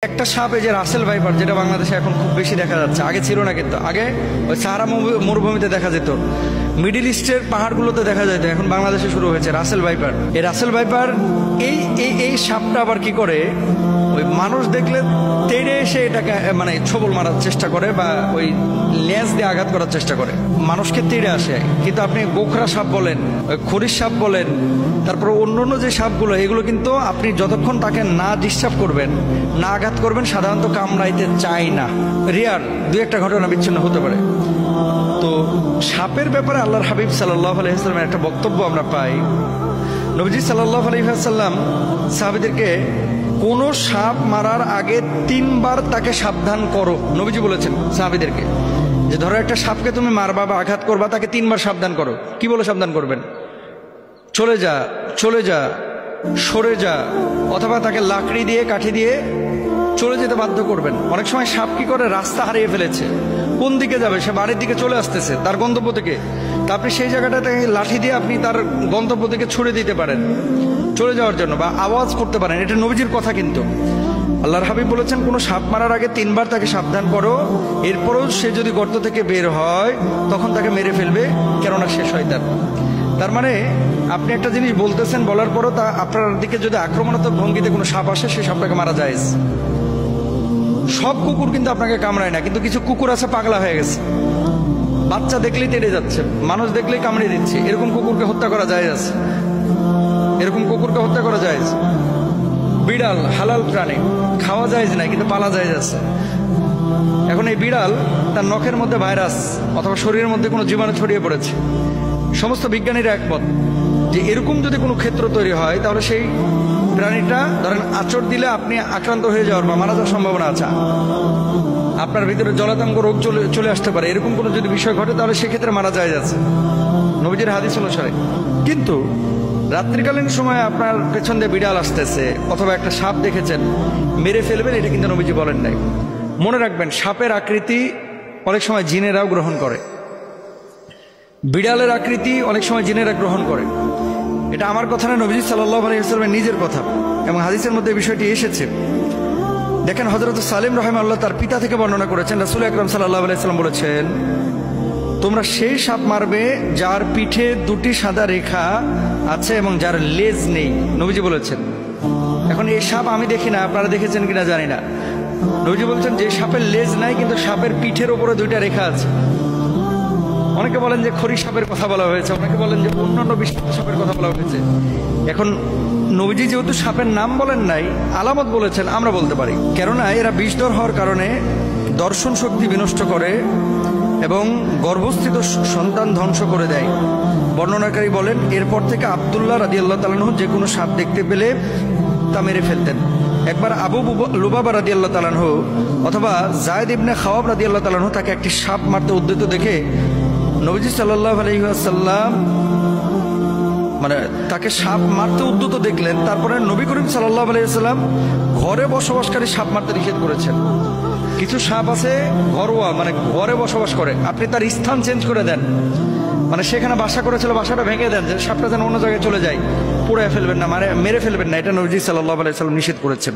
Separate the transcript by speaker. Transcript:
Speaker 1: একটা সাপ, এই যে রাসেল ভাইপার, যেটা বাংলাদেশে এখন খুব বেশি দেখা যাচ্ছে, আগে ছিল না কিন্তু। আগে ওই সাহারা মরুভূমিতে দেখা যেত, মিডিল ইস্টের পাহাড়গুলোতে দেখা যেত, এখন বাংলাদেশে শুরু হয়েছে রাসেল ভাইপার। এই রাসেল ভাইপার এই সাপটা আবার কি করে, ওই মানুষ দেখলে তেড়ে এসে এটাকে মানে ছোবল মারার চেষ্টা করে বা ওই লেজ দিয়ে আঘাত করার চেষ্টা করে, মানুষকে তেড়ে আসে। কিন্তু আপনি গোখরা সাপ বলেন, ওই খরিশ সাপ বলেন, তারপর অন্য যে সাপগুলো, এগুলো কিন্তু আপনি যতক্ষণ তাকে না ডিস্টার্ব করবেন, না আঘাত করবেন, সাধারণত কামড়াইতে চায় না। রিয়ার দুই একটা ঘটনা বিচ্ছিন্ন হতে পারে। তো সাপের ব্যাপারে আল্লাহর হাবিব সাল্লাল্লাহু আলাইহি ওয়াসাল্লামের একটা বক্তব্য আমরা পাই। নবীজি সাল্লাল্লাহু আলাইহি ওয়াসাল্লাম সাহাবীদেরকে কোন সাপ মারার আগে 3 বার তাকে সাবধান করো, নবীজি বলেছেন সাহাবীদেরকে, যে ধরো একটা সাপকে তুমি মারবা বা আঘাত করবা, তাকে 3 বার সাবধান করো। কি বলে সাবধান করবেন? চলে যা, চলে যা, সরে যা, অথবা তাকে লাকড়ি দিয়ে, কাঠি দিয়ে চলে যেতে বাধ্য করবেন। অনেক সময় সাপ কি করে, রাস্তা হারিয়ে ফেলেছে, কোন দিকে যাবে, সে বাড়ির দিকে চলে আসতেছে তার গন্তব্য থেকে, তা আপনি সেই জায়গাটাতে লাঠি দিয়ে আপনি তার গন্তব্য থেকে ছুড়ে দিতে পারেন চলে যাওয়ার জন্য, বা আওয়াজ করতে পারেন। এটা নবীজির কথা কিন্তু। আল্লাহর হাবিব বলেছেন কোনো সাপ মারার আগে 3 বার তাকে সাবধান করো, এরপরও সে যদি গর্ত থেকে বের হয় তখন তাকে মেরে ফেলবে, কেননা সে শয়তান। তার মানে আপনি একটা জিনিস বলতেছেন, বলার পরও তা আপনার দিকে যদি আক্রমণাত্মক ভঙ্গিতে কোনো সাপ আসে, সেই সাপটাকে মারা যায়। সব কুকুর কিন্তু আপনাকে কামড়ায় না, কিন্তু কিছু কুকুর আছে পাগলা হয়ে গেছে, বাচ্চা দেখলেই তেড়ে যাচ্ছে, মানুষ দেখলেই কামড়ে দিচ্ছে, এরকম কুকুরকে হত্যা করা যায় আছে, এরকম কুকুরকে হত্যা করা যায়। বিড়াল হালাল প্রাণী, খাওয়া যায় না, কিন্তু পালা যায় আছে। এখন এই বিড়াল, তার নখের মধ্যে ভাইরাস অথবা শরীরের মধ্যে কোনো জীবাণু ছড়িয়ে পড়েছে। সমস্ত বিজ্ঞানীরা একমত যে এরকম যদি কোনো ক্ষেত্র তৈরি হয়, তাহলে সেই প্রাণীটা ধরেন আঁচড় দিলে আপনি আক্রান্ত হয়ে যাওয়ার বা মারা যাওয়ার সম্ভাবনা আছে, আপনার ভিতরে জলাতঙ্ক রোগ চলে আসতে পারে। এরকম কোনো যদি বিষয় ঘটে, তাহলে সেক্ষেত্রে মারা যায় যাচ্ছে নবীজির হাদিস অনুসারে। কিন্তু রাত্রিকালীন সময় আপনার পেছন দিয়ে বিড়াল আসতেছে অথবা একটা সাপ দেখেছেন, মেরে ফেলবেন, এটা কিন্তু নবীজি বলেন নাই। মনে রাখবেন, সাপের আকৃতি অনেক সময় জিনেরাও গ্রহণ করে, বিড়ালের আকৃতি অনেক সময় জিনেরা গ্রহণ করে। এটা আমার কথা না, নবীজি সাল্লাল্লাহু আলাইহি ওয়াসাল্লামের নিজের কথা, এবং হাদিসের মধ্যে বিষয়টি এসেছে। দেখেন, হযরত সালিম রাহিমাহুল্লাহ তার পিতা থেকে বর্ণনা করেছেন, রাসূল আকরাম সাল্লাল্লাহু আলাইহি ওয়াসাল্লাম বলেছেন, তোমরা সেই সাপ মারবে যার পিঠে 2টি সাদা রেখা আছে এবং যার লেজ নেই, নবীজি বলেছেন। এখন এই সাপ আমি দেখি না, আপনারা দেখেছেন কিনা জানি না। নবীজি বলছেন যে সাপের লেজ নাই, কিন্তু সাপের পিঠের উপরে 2টা রেখা আছে। অনেকে বলেন যে খড়ি সাপের কথা বলা হয়েছে, অনেকে বলেন যে অন্যান্য বিষাক্ত সাপের কথা বলা হয়েছে। এখন নবীজি যেহেতু সাপের নাম বলেন নাই, আলামত বলেছেন, আমরা বলতে পারি। কেননা এরা বিষধর হওয়ার কারণে দর্শন শক্তি বিনষ্ট করে এবং গর্ভস্থিত সন্তান ধ্বংস করে দেয়। বর্ণনাকারী বলেন, এরপর থেকে আব্দুল্লাহ রাদিয়াল্লাহু তাআলা আনহু যে কোনো সাপ দেখতে পেলে তা মেরে ফেলতেন। একবার আবু লুবাবা রাদিয়াল্লাহু তাআলা আনহু অথবা যায়েদ ইবনে খাওয়াব রাদিয়াল্লাহু তাআলা আনহু তাকে একটি সাপ মারতে উদ্যত দেখে নবীজি সাল্লাল্লাহু আলাইহি ওয়াসাল্লাম মানে তাকে সাপ মারতে উদ্যত দেখলেন। তারপরে নবী করিম সাল্লাল্লাহু আলাইহি ওয়াসাল্লাম ঘরে বসবাসকারী সাপ মারতে নিষেধ করেছেন। কিছু সাপ আছে ঘরোয়া, মানে ঘরে বসবাস করে, আপনি তার স্থান চেঞ্জ করে দেন, মানে সেখানে বাসা করেছিল, বাসাটা ভেঙে দেন, যে সাপটা যেন অন্য জায়গায় চলে যায়, পুড়ে ফেলবেন না, মেরে ফেলবেন না, এটা নবীজি সাল্লাল্লাহু আলাইহি ওয়াসাল্লাম নিষেধ করেছেন।